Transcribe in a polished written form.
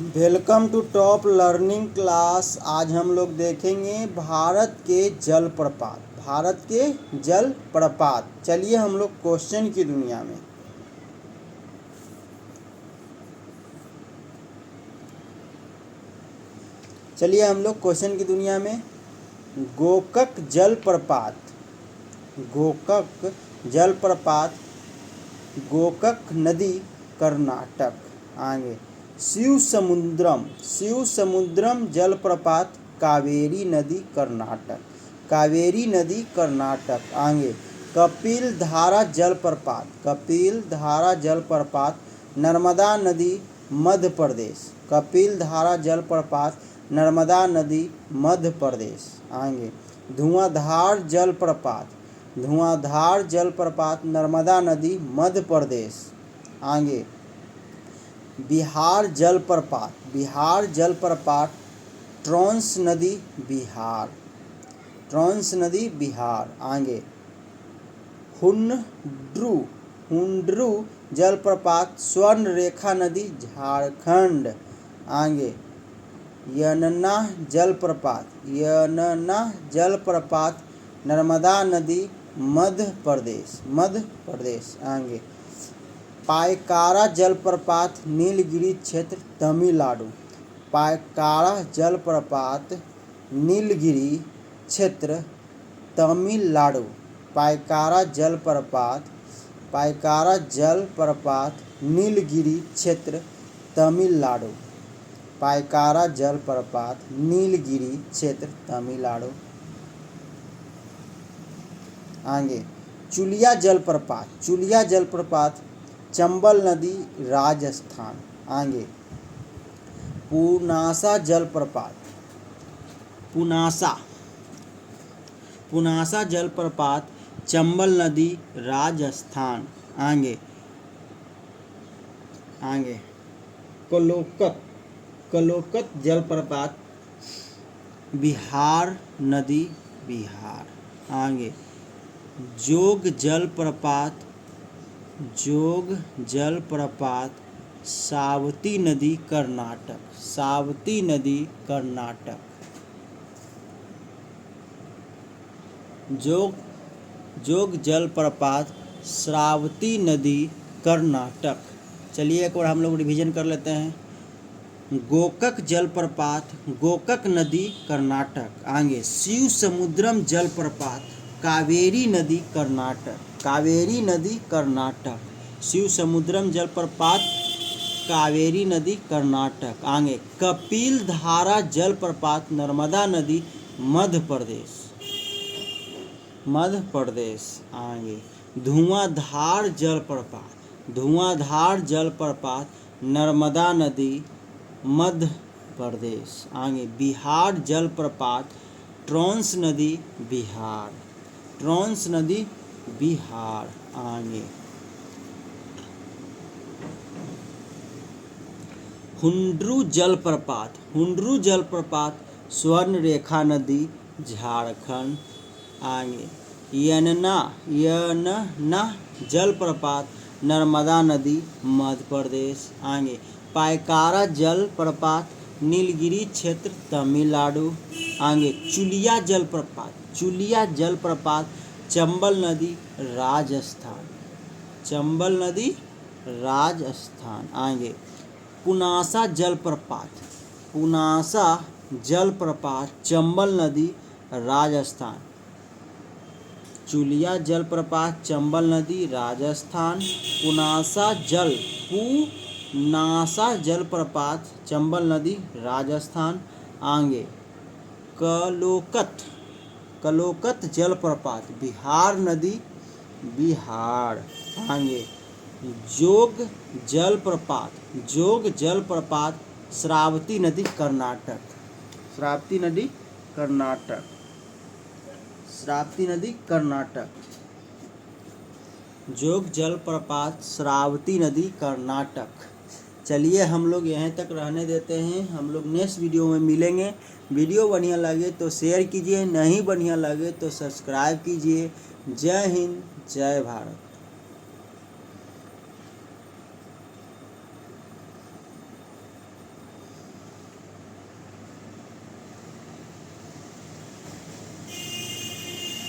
Welcome to top learning class. आज हम लोग देखेंगे भारत के जलप्रपात। चलिए हम लोग क्वेश्चन की दुनिया में। गोकक जलप्रपात गोकक नदी कर्नाटक। आगे शिव समुद्रम जलप्रपात कावेरी नदी कर्नाटक। आगे कपिल धारा जलप्रपात नर्मदा नदी मध्य प्रदेश। आगे धुआंधार जलप्रपात नर्मदा नदी मध्य प्रदेश। आगे बिहार जलप्रपात ट्रांस नदी बिहार। आगे हुंड्रू जलप्रपात स्वर्णरेखा नदी झारखंड। आगे यनना जलप्रपात नर्मदा नदी मध्य प्रदेश। आगे पायकारा जलप्रपात नीलगिरी क्षेत्र तमिलनाडु। पायकारा जलप्रपात नीलगिरी क्षेत्र तमिलनाडु। पायकारा जलप्रपात नीलगिरी क्षेत्र तमिलनाडु। आगे चुलिया जलप्रपात चंबल नदी राजस्थान। आगे पुनासा जलप्रपात चंबल नदी राजस्थान। आगे कलोकत जलप्रपात बिहार नदी बिहार। आगे जोग जलप्रपात सावती नदी कर्नाटक। जोग जलप्रपात श्रावती नदी कर्नाटक। चलिए एक बार हम लोग रिवीजन कर लेते हैं। गोकक जलप्रपात गोकक नदी कर्नाटक। आगे शिव समुद्रम जलप्रपात कावेरी नदी कर्नाटक। शिव समुद्रम जलप्रपात कावेरी नदी कर्नाटक। आगे कपिल धारा जलप्रपात नर्मदा नदी मध्य प्रदेश। आगे धुआंधार जलप्रपात नर्मदा नदी मध्य प्रदेश। आगे बिहार जलप्रपात ट्रांस नदी बिहार। आगे हुंड्रू जलप्रपात स्वर्णरेखा नदी झारखंड। आगे यनना जलप्रपात नर्मदा नदी मध्य प्रदेश। आगे पायकारा जलप्रपात नीलगिरी क्षेत्र तमिलनाडु। आगे चुलिया जलप्रपात चंबल नदी राजस्थान। आगे पुनासा जलप्रपात चंबल नदी राजस्थान। चुलिया जलप्रपात चंबल नदी राजस्थान। पुनासा जलप्रपात चंबल नदी राजस्थान। आगे कलोकत जलप्रपात बिहार नदी बिहार। आगे जोग जलप्रपात श्रावती नदी कर्नाटक। जोग जलप्रपात श्रावती नदी कर्नाटक। चलिए हम लोग यहीं तक रहने देते हैं। हम लोग नेक्स्ट वीडियो में मिलेंगे। वीडियो बढ़िया लगे तो शेयर कीजिए, नहीं बढ़िया लगे तो सब्सक्राइब कीजिए। जय हिंद जय भारत।